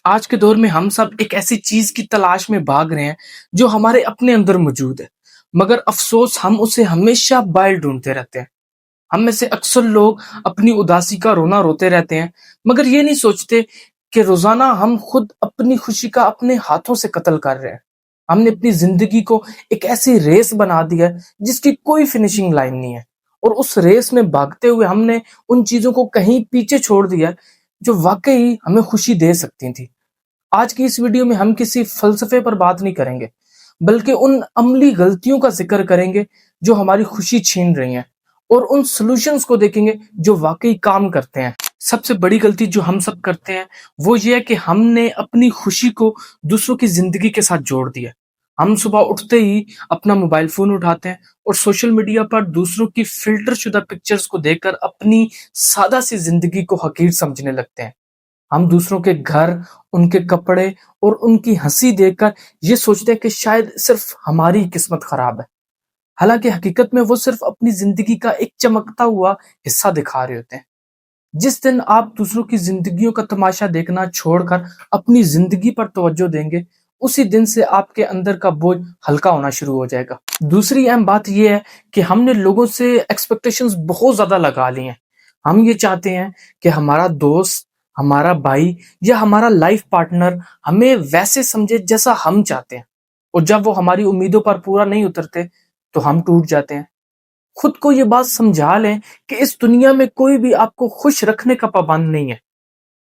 آج کے دور میں ہم سب ایک ایسی چیز کی تلاش میں بھاگ رہے ہیں جو ہمارے اپنے اندر موجود ہے، مگر افسوس ہم اسے ہمیشہ باہر ڈھونڈتے رہتے ہیں۔ ہم میں سے اکثر لوگ اپنی اداسی کا رونا روتے رہتے ہیں، مگر یہ نہیں سوچتے کہ روزانہ ہم خود اپنی خوشی کا اپنے ہاتھوں سے قتل کر رہے ہیں۔ ہم نے اپنی زندگی کو ایک ایسی ریس بنا دیا ہے جس کی کوئی فنیشنگ لائن نہیں ہے، اور اس ریس میں بھاگتے ہوئے ہم نے ان چیزوں کو کہیں پیچھے چھوڑ دیا ہے جو واقعی ہمیں خوشی دے سکتی تھی۔ آج کی اس ویڈیو میں ہم کسی فلسفے پر بات نہیں کریں گے، بلکہ ان عملی غلطیوں کا ذکر کریں گے جو ہماری خوشی چھین رہی ہیں، اور ان سلوشنز کو دیکھیں گے جو واقعی کام کرتے ہیں۔ سب سے بڑی غلطی جو ہم سب کرتے ہیں وہ یہ ہے کہ ہم نے اپنی خوشی کو دوسروں کی زندگی کے ساتھ جوڑ دیا۔ ہم صبح اٹھتے ہی اپنا موبائل فون اٹھاتے ہیں اور سوشل میڈیا پر دوسروں کی فلٹر شدہ پکچرز کو دیکھ کر اپنی سادہ سی زندگی کو حقیر سمجھنے لگتے ہیں۔ ہم دوسروں کے گھر، ان کے کپڑے اور ان کی ہنسی دیکھ کر یہ سوچتے ہیں کہ شاید صرف ہماری قسمت خراب ہے، حالانکہ حقیقت میں وہ صرف اپنی زندگی کا ایک چمکتا ہوا حصہ دکھا رہے ہوتے ہیں۔ جس دن آپ دوسروں کی زندگیوں کا تماشا دیکھنا چھوڑ کر اپنی زندگی پر توجہ دیں گے، اسی دن سے آپ کے اندر کا بوجھ ہلکا ہونا شروع ہو جائے گا۔ دوسری اہم بات یہ ہے کہ ہم نے لوگوں سے ایکسپیکٹیشنز بہت زیادہ لگا لی ہیں۔ ہم یہ چاہتے ہیں کہ ہمارا دوست، ہمارا بھائی یا ہمارا لائف پارٹنر ہمیں ویسے سمجھے جیسا ہم چاہتے ہیں، اور جب وہ ہماری امیدوں پر پورا نہیں اترتے تو ہم ٹوٹ جاتے ہیں۔ خود کو یہ بات سمجھا لیں کہ اس دنیا میں کوئی بھی آپ کو خوش رکھنے کا پابند نہیں ہے۔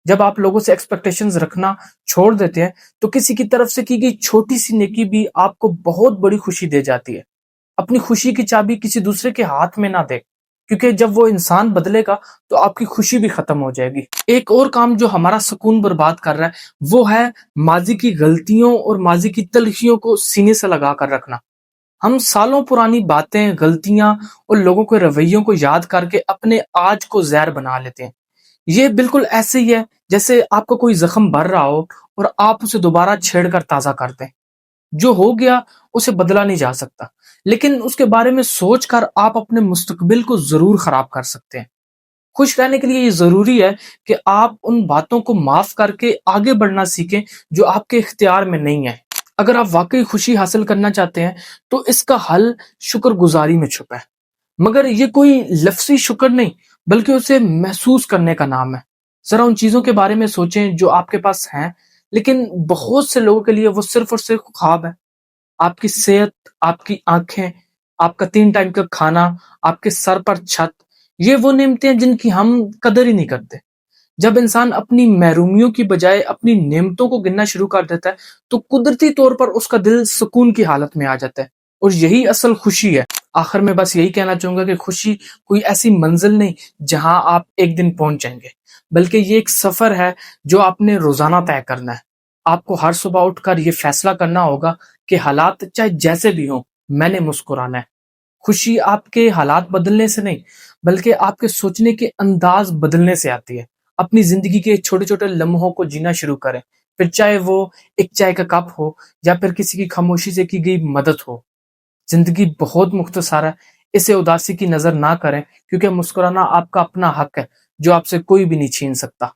جب آپ لوگوں سے ایکسپیکٹیشنز رکھنا چھوڑ دیتے ہیں تو کسی کی طرف سے کی گئی چھوٹی سی نیکی بھی آپ کو بہت بڑی خوشی دے جاتی ہے۔ اپنی خوشی کی چابی کسی دوسرے کے ہاتھ میں نہ دے، کیونکہ جب وہ انسان بدلے گا تو آپ کی خوشی بھی ختم ہو جائے گی۔ ایک اور کام جو ہمارا سکون برباد کر رہا ہے وہ ہے ماضی کی غلطیوں اور ماضی کی تلخیوں کو سینے سے لگا کر رکھنا۔ ہم سالوں پرانی باتیں، غلطیاں اور لوگوں کے رویوں کو یاد کر کے اپنے آج کو زہر بنا لیتے ہیں۔ یہ بالکل ایسے ہی ہے جیسے آپ کو کوئی زخم بھر رہا ہو اور آپ اسے دوبارہ چھیڑ کر تازہ کرتے ہیں۔ جو ہو گیا اسے بدلا نہیں جا سکتا، لیکن اس کے بارے میں سوچ کر آپ اپنے مستقبل کو ضرور خراب کر سکتے ہیں۔ خوش رہنے کے لیے یہ ضروری ہے کہ آپ ان باتوں کو معاف کر کے آگے بڑھنا سیکھیں جو آپ کے اختیار میں نہیں ہے۔ اگر آپ واقعی خوشی حاصل کرنا چاہتے ہیں تو اس کا حل شکر گزاری میں چھپا ہے، مگر یہ کوئی لفظی شکر نہیں بلکہ اسے محسوس کرنے کا نام ہے۔ ذرا ان چیزوں کے بارے میں سوچیں جو آپ کے پاس ہیں، لیکن بہت سے لوگوں کے لیے وہ صرف اور صرف خواب ہے۔ آپ کی صحت، آپ کی آنکھیں، آپ کا 3 ٹائم کا کھانا، آپ کے سر پر چھت، یہ وہ نعمتیں ہیں جن کی ہم قدر ہی نہیں کرتے۔ جب انسان اپنی محرومیوں کی بجائے اپنی نعمتوں کو گننا شروع کر دیتا ہے تو قدرتی طور پر اس کا دل سکون کی حالت میں آ جاتا ہے، اور یہی اصل خوشی ہے۔ آخر میں بس یہی کہنا چاہوں گا کہ خوشی کوئی ایسی منزل نہیں جہاں آپ ایک دن پہنچ جائیں گے، بلکہ یہ ایک سفر ہے جو آپ نے روزانہ طے کرنا ہے۔ آپ کو ہر صبح اٹھ کر یہ فیصلہ کرنا ہوگا کہ حالات چاہے جیسے بھی ہوں، میں نے مسکرانا ہے۔ خوشی آپ کے حالات بدلنے سے نہیں بلکہ آپ کے سوچنے کے انداز بدلنے سے آتی ہے۔ اپنی زندگی کے چھوٹے چھوٹے لمحوں کو جینا شروع کریں، پھر چاہے وہ ایک چائے کا کپ ہو یا پھر کسی کی خاموشی سے کی گئی مدد ہو۔ زندگی بہت مختصر ہے، اسے اداسی کی نظر نہ کریں، کیونکہ مسکرانا آپ کا اپنا حق ہے جو آپ سے کوئی بھی نہیں چھین سکتا۔